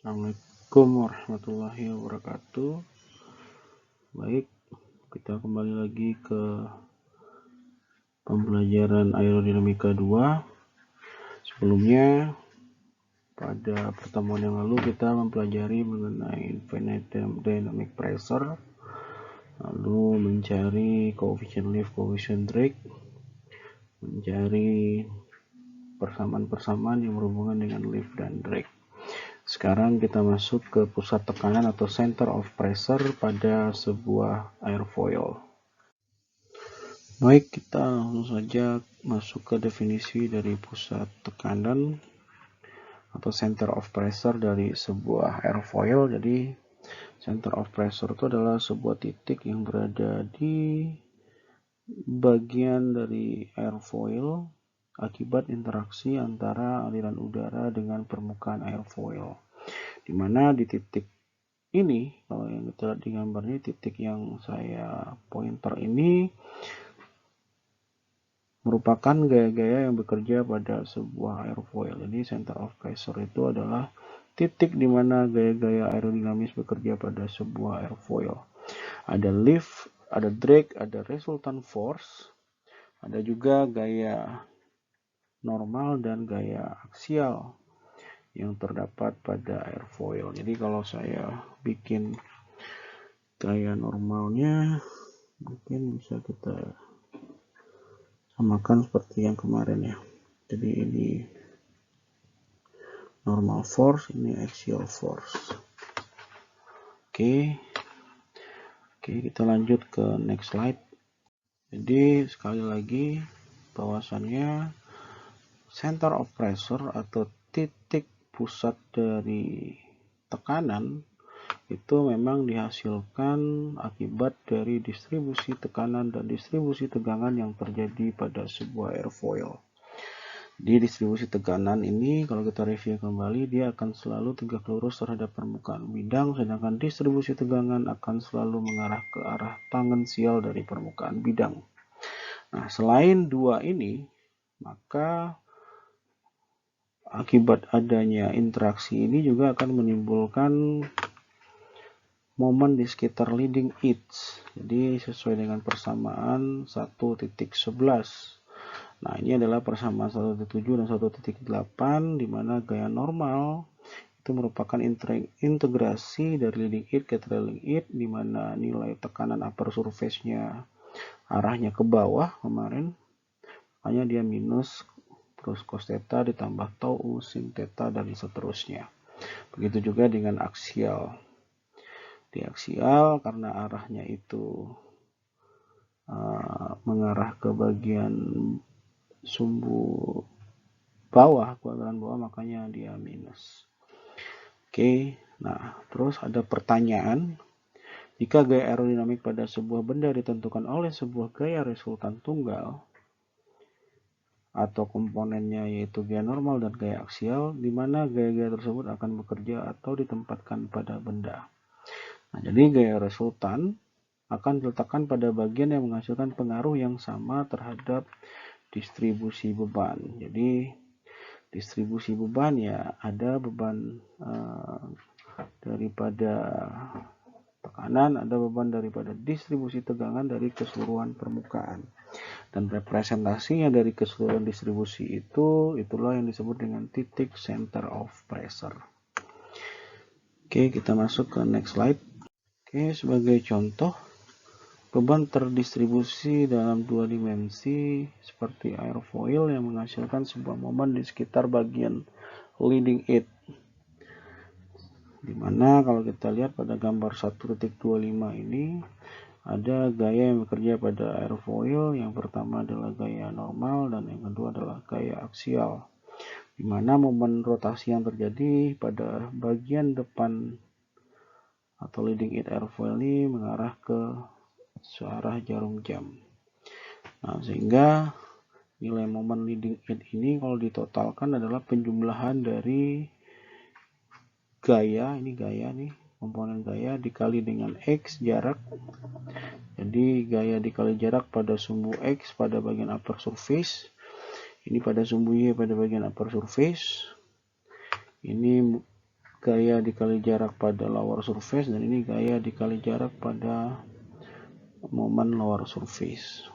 Assalamualaikum warahmatullahi wabarakatuh. Baik, kita kembali lagi ke pembelajaran aerodinamika 2. Sebelumnya, pada pertemuan yang lalu kita mempelajari mengenai infinite dynamic pressure, lalu mencari coefficient lift, coefficient drag, mencari persamaan-persamaan yang berhubungan dengan lift dan drag. Sekarang kita masuk ke pusat tekanan atau center of pressure pada sebuah airfoil. Baik, kita langsung saja masuk ke definisi dari pusat tekanan atau center of pressure dari sebuah airfoil. Jadi, center of pressure itu adalah sebuah titik yang berada di bagian dari airfoil akibat interaksi antara aliran udara dengan permukaan airfoil. Di mana di titik ini, kalau yang kita lihat di gambarnya, titik yang saya pointer ini merupakan gaya-gaya yang bekerja pada sebuah airfoil. Jadi center of pressure itu adalah titik di mana gaya-gaya aerodinamis bekerja pada sebuah airfoil. Ada lift, ada drag, ada resultant force, ada juga gaya normal dan gaya aksial yang terdapat pada airfoil. Jadi kalau saya bikin gaya normalnya, mungkin bisa kita samakan seperti yang kemarin ya. Jadi ini normal force, ini axial force. Oke, kita lanjut ke next slide. Jadi sekali lagi bahwasannya center of pressure atau titik pusat dari tekanan itu memang dihasilkan akibat dari distribusi tekanan dan distribusi tegangan yang terjadi pada sebuah airfoil. Di distribusi tekanan ini, kalau kita review kembali, dia akan selalu tegak lurus terhadap permukaan bidang, sedangkan distribusi tegangan akan selalu mengarah ke arah tangensial dari permukaan bidang. Nah, selain dua ini, maka akibat adanya interaksi ini juga akan menimbulkan momen di sekitar leading edge. Jadi sesuai dengan persamaan 1.11. Nah, ini adalah persamaan 1.7 dan 1.8, di mana gaya normal itu merupakan integrasi dari leading edge ke trailing edge, di mana nilai tekanan upper surface-nya arahnya ke bawah kemarin, makanya dia minus terus cos theta ditambah tau u sin theta dan seterusnya. Begitu juga dengan aksial. Di aksial karena arahnya itu mengarah ke bagian sumbu bawah, kuadran bawah, makanya dia minus. Oke, nah terus ada pertanyaan, jika gaya aerodinamik pada sebuah benda ditentukan oleh sebuah gaya resultan tunggal atau komponennya yaitu gaya normal dan gaya aksial, di mana gaya-gaya tersebut akan bekerja atau ditempatkan pada benda. Nah, jadi gaya resultan akan diletakkan pada bagian yang menghasilkan pengaruh yang sama terhadap distribusi beban. Jadi distribusi beban ya ada beban daripada tekanan, ada beban daripada distribusi tegangan dari keseluruhan permukaan. Dan representasinya dari keseluruhan distribusi itulah yang disebut dengan titik center of pressure. Oke, kita masuk ke next slide. Oke, sebagai contoh, beban terdistribusi dalam dua dimensi seperti airfoil yang menghasilkan sebuah momen di sekitar bagian leading edge. Dimana kalau kita lihat pada gambar 1.25 ini ada gaya yang bekerja pada airfoil. Yang pertama adalah gaya normal dan yang kedua adalah gaya aksial. Dimana momen rotasi yang terjadi pada bagian depan atau leading edge airfoil ini mengarah ke searah jarum jam. Nah, sehingga nilai momen leading edge ini kalau ditotalkan adalah penjumlahan dari gaya, ini gaya nih, komponen gaya dikali dengan X jarak. Jadi gaya dikali jarak pada sumbu X pada bagian upper surface, ini pada sumbu Y pada bagian upper surface, ini gaya dikali jarak pada lower surface, dan ini gaya dikali jarak pada momen lower surface.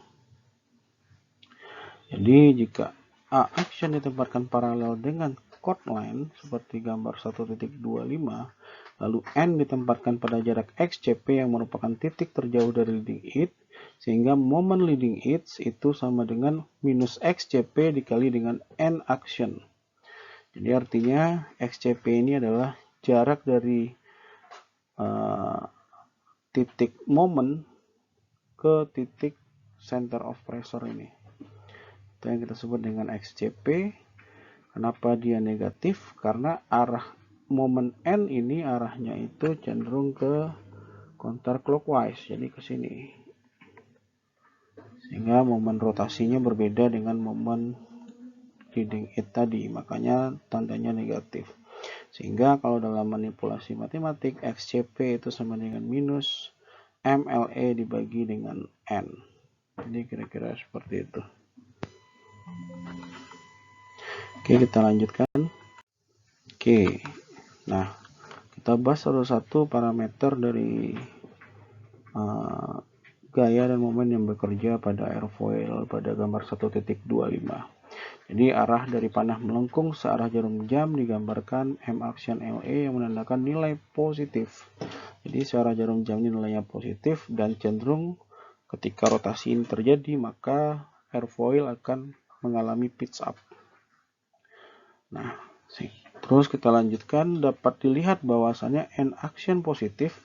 Jadi jika A action ditempatkan paralel dengan chord line seperti gambar 1.25, lalu N ditempatkan pada jarak XCP yang merupakan titik terjauh dari leading edge, sehingga momen leading edge itu sama dengan minus XCP dikali dengan N action. Jadi artinya XCP ini adalah jarak dari titik momen ke titik center of pressure ini. Itu yang kita sebut dengan XCP. Kenapa dia negatif? Karena arah momen N ini arahnya itu cenderung ke counterclockwise, jadi ke sini. Sehingga momen rotasinya berbeda dengan momen leading edge tadi, makanya tandanya negatif. Sehingga kalau dalam manipulasi matematik, XCP itu sama dengan minus MLE dibagi dengan N. Jadi kira-kira seperti itu. Oke, kita lanjutkan. Oke, nah kita bahas satu-satu parameter dari gaya dan momen yang bekerja pada airfoil pada gambar 1.25. Jadi arah dari panah melengkung searah jarum jam digambarkan M action LE yang menandakan nilai positif. Jadi searah jarum jam ini nilainya positif dan cenderung ketika rotasi ini terjadi maka airfoil akan mengalami pitch up. Nah, terus kita lanjutkan, dapat dilihat bahwasannya N action positif.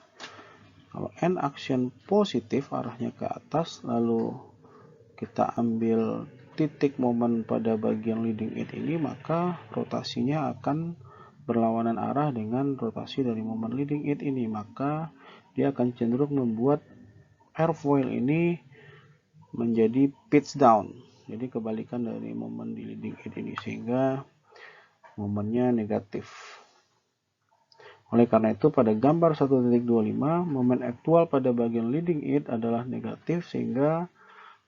Kalau N action positif arahnya ke atas, lalu kita ambil titik momen pada bagian leading edge ini, maka rotasinya akan berlawanan arah dengan rotasi dari momen leading edge ini, maka dia akan cenderung membuat airfoil ini menjadi pitch down, jadi kebalikan dari momen di leading edge ini, sehingga momennya negatif. Oleh karena itu pada gambar 1.25 momen aktual pada bagian leading edge adalah negatif, sehingga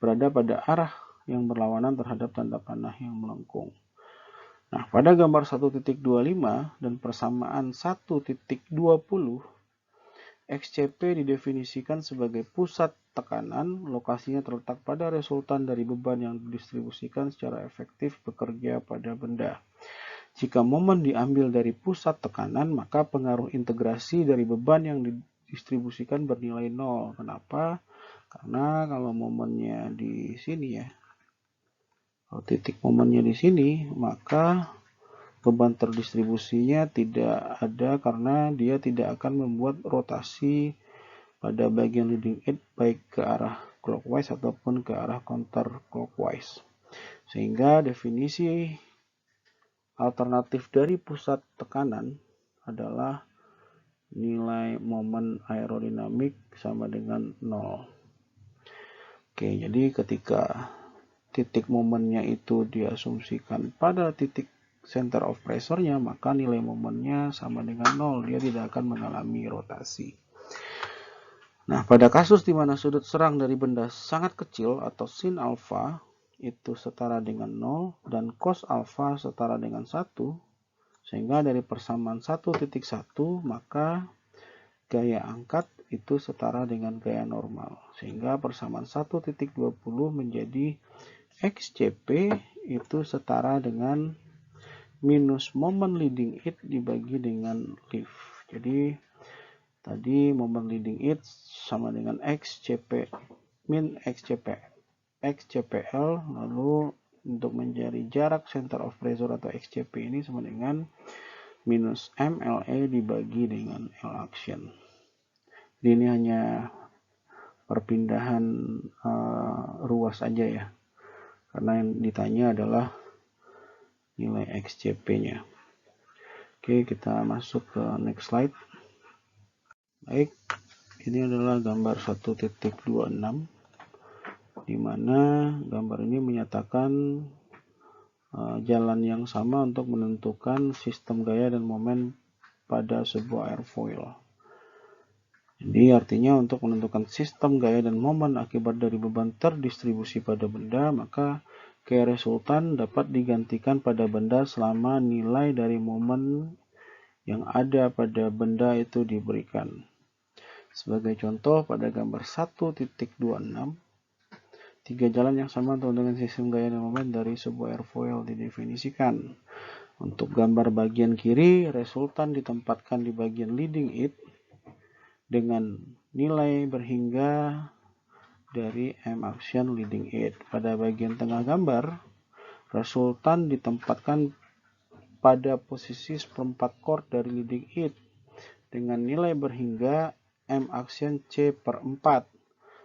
berada pada arah yang berlawanan terhadap tanda panah yang melengkung. Nah, pada gambar 1.25 dan persamaan 1.20, XCP didefinisikan sebagai pusat tekanan, lokasinya terletak pada resultan dari beban yang didistribusikan secara efektif bekerja pada benda. Jika momen diambil dari pusat tekanan, maka pengaruh integrasi dari beban yang didistribusikan bernilai 0. Kenapa? Karena kalau momennya di sini ya, kalau titik momennya di sini, maka beban terdistribusinya tidak ada karena dia tidak akan membuat rotasi pada bagian leading edge baik ke arah clockwise ataupun ke arah counterclockwise. Sehingga definisi alternatif dari pusat tekanan adalah nilai momen aerodinamik sama dengan 0. Oke, jadi ketika titik momennya itu diasumsikan pada titik center of pressure-nya, maka nilai momennya sama dengan 0. Dia tidak akan mengalami rotasi. Nah, pada kasus di mana sudut serang dari benda sangat kecil atau sin alpha itu setara dengan 0 dan cos alpha setara dengan 1, sehingga dari persamaan 1.1 maka gaya angkat itu setara dengan gaya normal, sehingga persamaan 1.20 menjadi XCP itu setara dengan minus momen leading edge dibagi dengan lift. Jadi tadi momen leading edge sama dengan XCP min XCPL, lalu untuk mencari jarak center of pressure atau XCP ini sama dengan minus MLE dibagi dengan L action. Jadi ini hanya perpindahan ruas aja ya, karena yang ditanya adalah nilai XCP-nya. Oke, kita masuk ke next slide. Baik, ini adalah gambar 1.26, di mana gambar ini menyatakan jalan yang sama untuk menentukan sistem gaya dan momen pada sebuah airfoil. Jadi artinya untuk menentukan sistem gaya dan momen akibat dari beban terdistribusi pada benda, maka gaya resultan dapat digantikan pada benda selama nilai dari momen yang ada pada benda itu diberikan. Sebagai contoh, pada gambar 1.26, tiga jalan yang sama dengan sistem gaya dan momen dari sebuah airfoil didefinisikan. Untuk gambar bagian kiri, resultan ditempatkan di bagian leading edge dengan nilai berhingga dari M action leading edge. Pada bagian tengah gambar, resultan ditempatkan pada posisi seperempat chord dari leading edge dengan nilai berhingga M action C/4.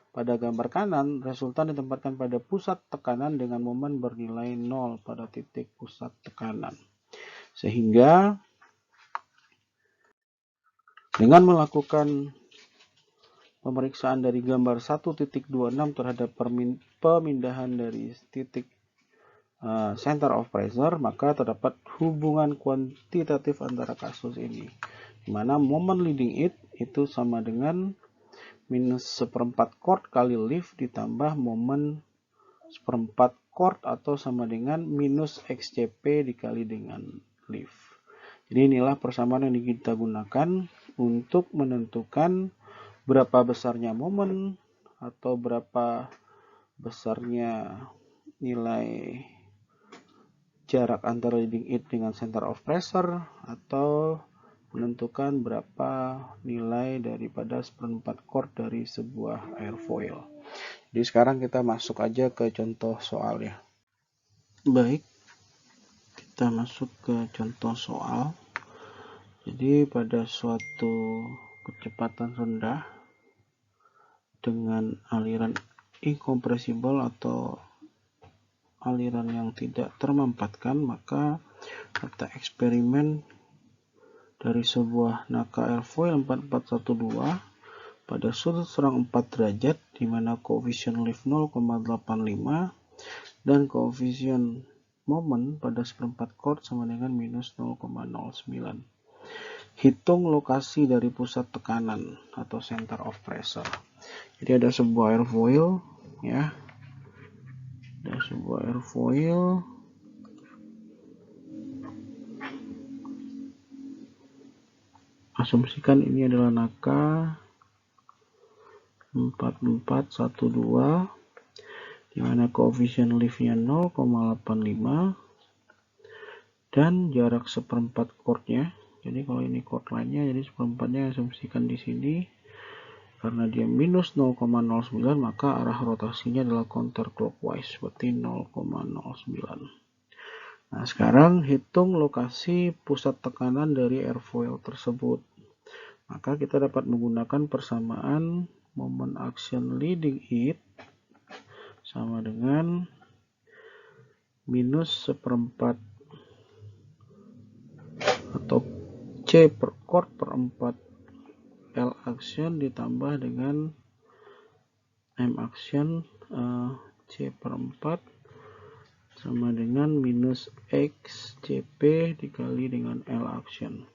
Pada gambar kanan, resultan ditempatkan pada pusat tekanan dengan momen bernilai 0 pada titik pusat tekanan. Sehingga dengan melakukan pemeriksaan dari gambar 1.26 terhadap pemindahan dari titik center of pressure, maka terdapat hubungan kuantitatif antara kasus ini, di mana momen leading edge itu sama dengan minus seperempat chord kali lift ditambah momen seperempat chord atau sama dengan minus XCP dikali dengan lift. Jadi inilah persamaan yang kita gunakan untuk menentukan berapa besarnya momen atau berapa besarnya nilai jarak antara leading edge dengan center of pressure, atau menentukan berapa nilai daripada seperempat chord dari sebuah airfoil. Jadi sekarang kita masuk aja ke contoh soal ya. Baik, kita masuk ke contoh soal. Jadi pada suatu kecepatan rendah dengan aliran incompressible atau aliran yang tidak termampatkan, maka data eksperimen dari sebuah Naka airfoil 4412 pada sudut serang 4 derajat, di mana koefisien lift 0,85 dan koefisien momen pada seperempat chord sama dengan minus 0,09. Hitung lokasi dari pusat tekanan atau center of pressure. Jadi ada sebuah airfoil ya. Ada sebuah airfoil. Asumsikan ini adalah Naka 4412, di mana koefisien liftnya 0,85 dan jarak seperempat chordnya. Jadi kalau ini chord lainnya, jadi seperempatnya asumsikan di sini. Karena dia minus 0,09, maka arah rotasinya adalah counterclockwise, berarti 0,09. Nah, sekarang hitung lokasi pusat tekanan dari airfoil tersebut. Maka kita dapat menggunakan persamaan moment action leading edge sama dengan minus seperempat atau C per chord per 4 L action ditambah dengan M action C per 4 sama dengan minus XCP dikali dengan L action.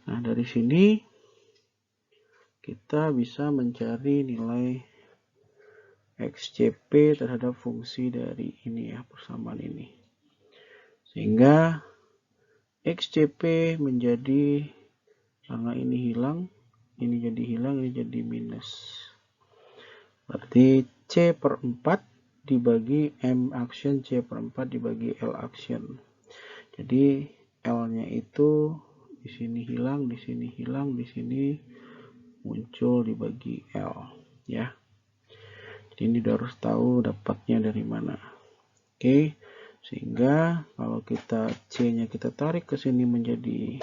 Nah, dari sini kita bisa mencari nilai XCP terhadap fungsi dari ini ya, persamaan ini. Sehingga XCP menjadi, karena ini hilang, ini jadi hilang, ini jadi minus. Berarti C per 4 dibagi M action C per 4 dibagi L action. Jadi L-nya itu di sini hilang, di sini hilang, di sini muncul dibagi L ya. Jadi ini harus tahu dapatnya dari mana. Oke, sehingga kalau kita C-nya kita tarik ke sini menjadi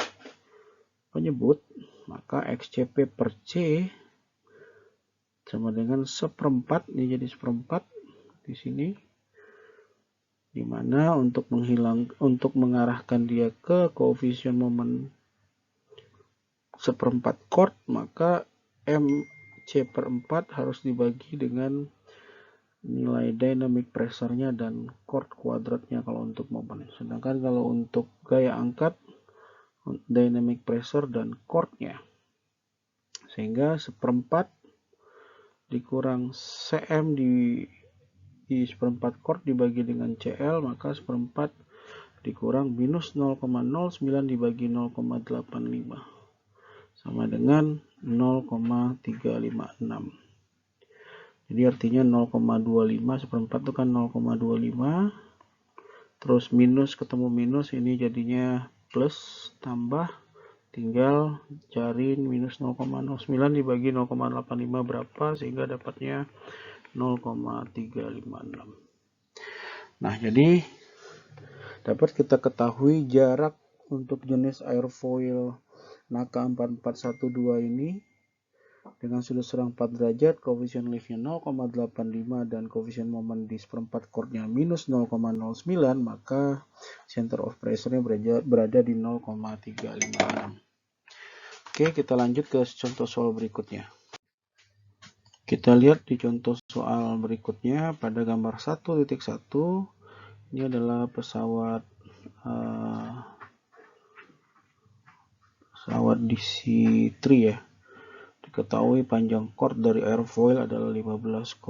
penyebut, maka XCP per C sama dengan seperempat, ini jadi seperempat di sini, dimana untuk mengarahkan dia ke koefisien momen seperempat chord, maka M C per 4 harus dibagi dengan nilai dynamic pressure-nya dan chord kuadratnya kalau untuk momen. Sedangkan kalau untuk gaya angkat, dynamic pressure dan chord-nya. Sehingga seperempat dikurang Cm di seperempat chord dibagi dengan CL, maka seperempat dikurang minus 0,09 dibagi 0,85 sama dengan 0,356. Jadi artinya 0,25 seperempat itu kan 0,25, terus minus ketemu minus, ini jadinya plus, tambah, tinggal cari minus 0,09 dibagi 0,85 berapa, sehingga dapatnya 0,356. Nah, jadi dapat kita ketahui jarak untuk jenis airfoil Naka 4412 ini dengan sudut serang 4 derajat, koefisien liftnya 0,85 dan koefisien momen di seperempat chordnya minus 0,09, maka center of pressure-nya berada di 0,356. Oke, kita lanjut ke contoh soal berikutnya. Kita lihat di contoh soal berikutnya pada gambar 1.1, ini adalah pesawat DC-3 ya. Diketahui panjang chord dari airfoil adalah 15,4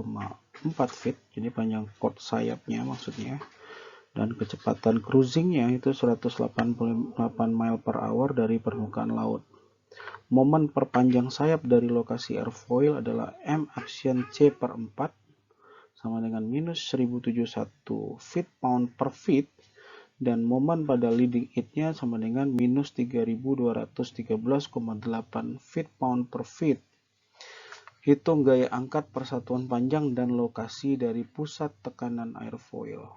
feet, jadi panjang chord sayapnya maksudnya, dan kecepatan cruisingnya itu 188 mile per hour dari permukaan laut. Momen perpanjang sayap dari lokasi airfoil adalah M action C per 4 sama dengan minus 1071 feet pound per feet, dan momen pada leading edge-nya sama dengan minus 3213,8 feet pound per feet. Hitung gaya angkat persatuan panjang dan lokasi dari pusat tekanan airfoil.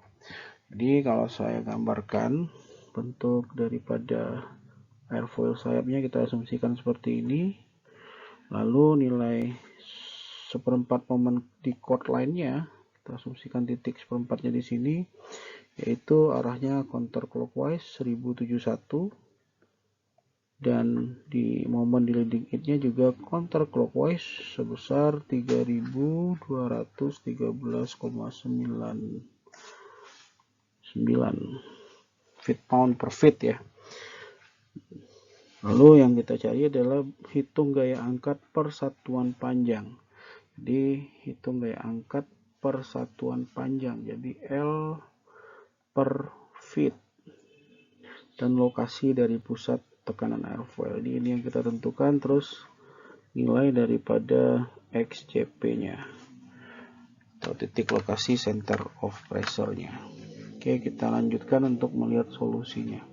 Jadi kalau saya gambarkan bentuk daripada airfoil sayapnya, kita asumsikan seperti ini. Lalu nilai seperempat momen di chord lainnya, kita asumsikan titik seperempatnya di sini, yaitu arahnya counterclockwise 1071, dan di momen di leading edge-nya juga counterclockwise sebesar 3213,99 feet pound per feet ya. Lalu yang kita cari adalah hitung gaya angkat persatuan panjang. Jadi hitung gaya angkat persatuan panjang, jadi L per feet, dan lokasi dari pusat tekanan airfoil. Jadi ini yang kita tentukan, terus nilai daripada XCP-nya atau titik lokasi center of pressure-nya. Oke, kita lanjutkan untuk melihat solusinya.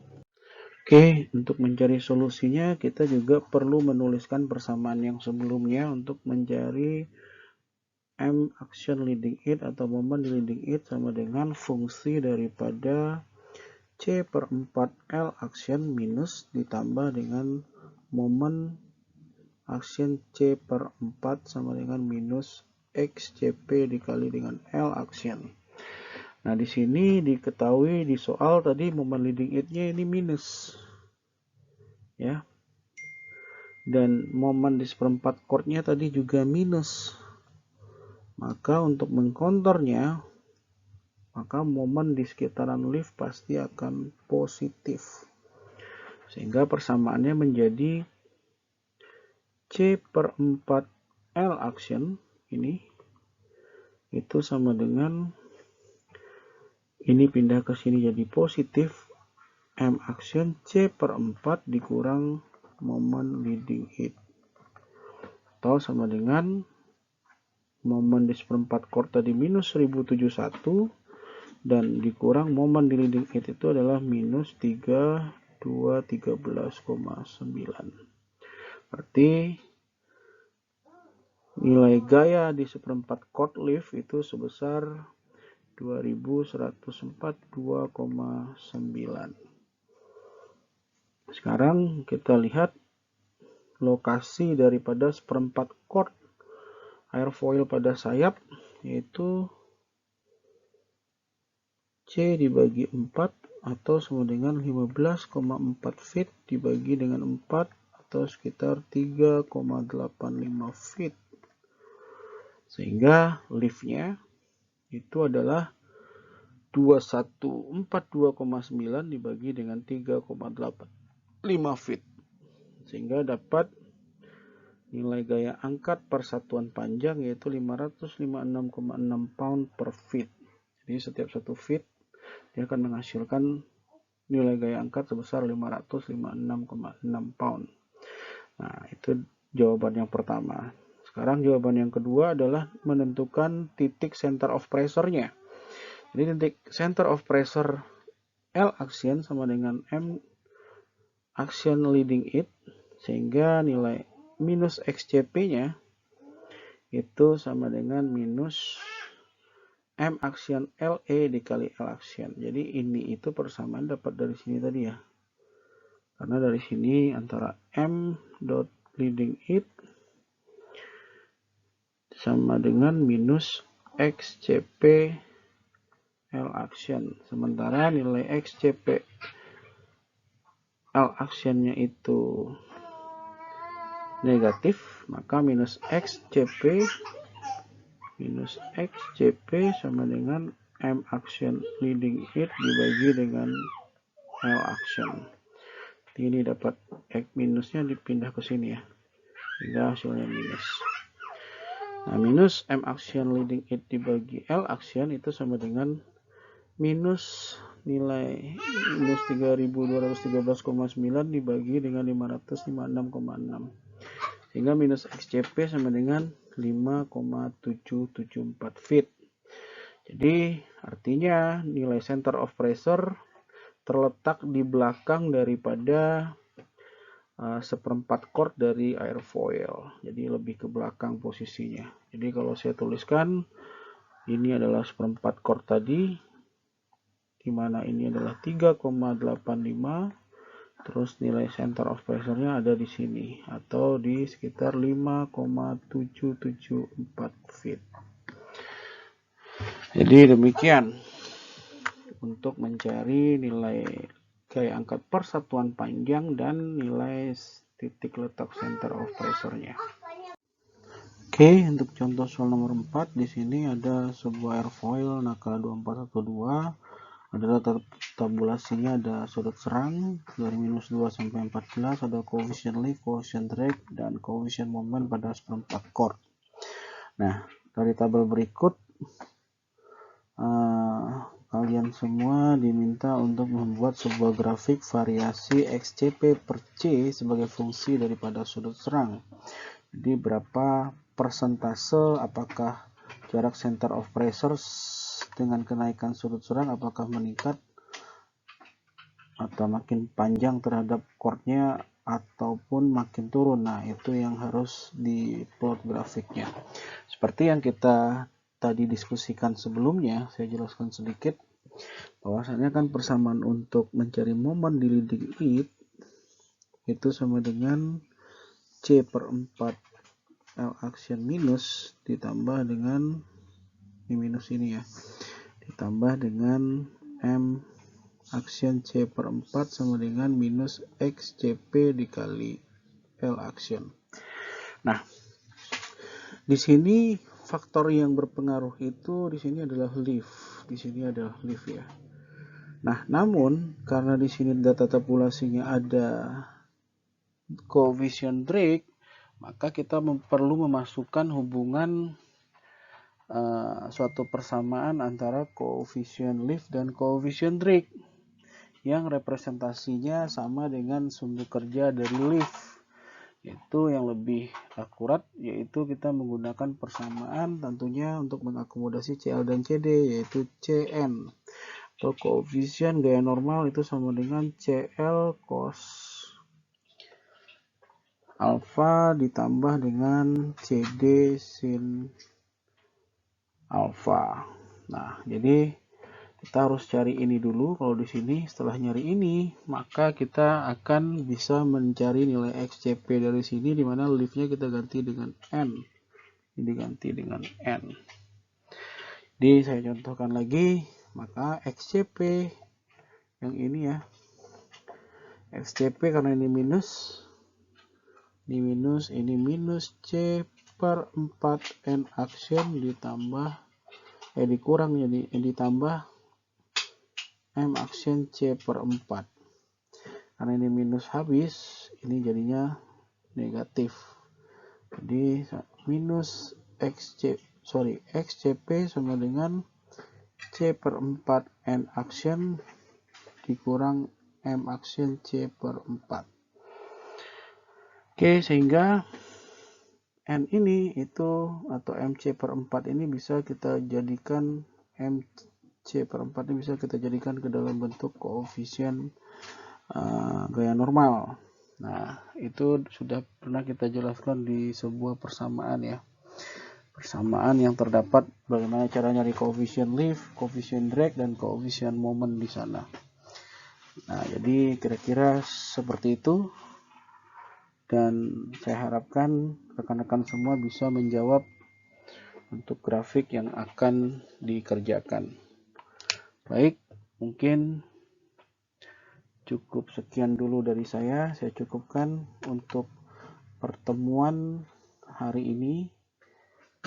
Oke, untuk mencari solusinya kita juga perlu menuliskan persamaan yang sebelumnya untuk mencari M action leading edge atau momen di leading edge sama dengan fungsi daripada C per 4 L action minus ditambah dengan momen action C per 4 sama dengan minus XCP dikali dengan L action. Nah, di sini diketahui di soal tadi momen leading edge-nya ini minus. Ya. Dan momen di seperempat chord-nya tadi juga minus. Maka untuk mengcounternya, maka momen di sekitaran lift pasti akan positif. Sehingga persamaannya menjadi C per 4 L action ini itu sama dengan ini pindah ke sini jadi positif, M action C per 4 dikurang momen leading edge, atau sama dengan momen di seperempat chord tadi minus 1071 dan dikurang momen di leading edge itu adalah minus 3213,9. Berarti nilai gaya di seperempat chord lift itu sebesar 2142,9. Sekarang kita lihat lokasi daripada seperempat chord airfoil pada sayap, yaitu C dibagi 4 atau sama dengan 15,4 feet dibagi dengan 4 atau sekitar 3,85 feet. Sehingga liftnya itu adalah 2142,9 dibagi dengan 3,85 feet. Sehingga dapat nilai gaya angkat persatuan panjang yaitu 556,6 pound per feet. Jadi setiap 1 feet dia akan menghasilkan nilai gaya angkat sebesar 556,6 pound. Nah, itu jawaban yang pertama. Sekarang jawaban yang kedua adalah menentukan titik center of pressure-nya. Jadi titik center of pressure L action sama dengan M action leading it, sehingga nilai minus XCP-nya itu sama dengan minus M action LE dikali L action. Jadi ini itu persamaan dapat dari sini tadi ya. Karena dari sini antara M dot leading it sama dengan minus XCP L action. Sementara nilai XCP L actionnya itu negatif, maka minus XCP sama dengan M action leading it dibagi dengan L action. Ini dapat X minusnya dipindah ke sini ya, sehingga hasilnya minus. Nah, minus M action leading it dibagi L action itu sama dengan minus nilai minus 3213,9 dibagi dengan 556,6, sehingga minus XCP sama dengan 5,774 feet. Jadi artinya nilai center of pressure terletak di belakang daripada seperempat chord dari airfoil, jadi lebih ke belakang posisinya. Jadi kalau saya tuliskan, ini adalah seperempat chord tadi, di mana ini adalah 3,85, terus nilai center of pressure-nya ada di sini atau di sekitar 5,774 feet. Jadi demikian untuk mencari nilai gaya angkat persatuan panjang dan nilai titik letak center of pressure-nya. Oke, untuk contoh soal nomor 4, di sini ada sebuah airfoil Naka 2412. Ada data tabulasinya, ada sudut serang dari minus 2 sampai 14, ada coefficient lift, coefficient drag, dan coefficient moment pada seperempat chord. Nah, dari tabel berikut kalian semua diminta untuk membuat sebuah grafik variasi XCP per C sebagai fungsi daripada sudut serang. Jadi berapa persentase, apakah jarak center of pressure dengan kenaikan sudut serang apakah meningkat atau makin panjang terhadap chordnya ataupun makin turun. Nah, itu yang harus diplot grafiknya. Seperti yang kita tadi diskusikan sebelumnya, saya jelaskan sedikit bahwasannya kan persamaan untuk mencari momen di leading it itu sama dengan C per 4 L action minus ditambah dengan ini minus ini ya, ditambah dengan M action C per 4 sama dengan minus XCP dikali L action. Nah, di sini faktor yang berpengaruh itu di sini adalah lift. Di sini adalah lift ya. Nah, namun karena di sini data tabulasinya ada coefficient drag, maka kita perlu memasukkan hubungan suatu persamaan antara coefficient lift dan coefficient drag yang representasinya sama dengan sumbu kerja dari lift. Itu yang lebih akurat, yaitu kita menggunakan persamaan tentunya untuk mengakomodasi CL dan CD, yaitu CN atau koefisien gaya normal itu sama dengan CL cos alfa ditambah dengan CD sin alfa. Nah, jadi kita harus cari ini dulu. Kalau di sini setelah nyari ini, maka kita akan bisa mencari nilai XCP dari sini, di mana liftnya kita ganti dengan N. Ini diganti dengan N. Jadi saya contohkan lagi, maka XCP yang ini ya, XCP karena ini minus, ini minus C per 4 N action ditambah dikurang jadi ditambah M action C per 4. Karena ini minus habis, ini jadinya negatif. Jadi minus XCP sama dengan C per 4 N action dikurang M aksil C/4. Oke, sehingga N ini atau MC/4 ini bisa kita jadikan MC/4 ini bisa kita jadikan ke dalam bentuk koefisien gaya normal. Nah, itu sudah pernah kita jelaskan di sebuah persamaan ya. Persamaan yang terdapat bagaimana cara nyari koefisien lift, koefisien drag, dan koefisien moment di sana. Nah, jadi kira-kira seperti itu. Dan saya harapkan rekan-rekan semua bisa menjawab untuk grafik yang akan dikerjakan. Baik, mungkin cukup sekian dulu dari saya. Saya cukupkan untuk pertemuan hari ini,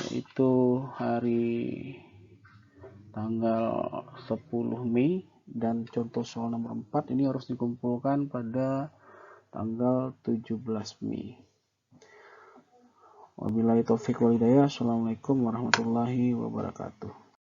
yaitu hari tanggal 10 Mei, dan contoh soal nomor 4 ini harus dikumpulkan pada tanggal 17 Mei. Wabillahi taufiq wal hidayah. Assalamualaikum warahmatullahi wabarakatuh.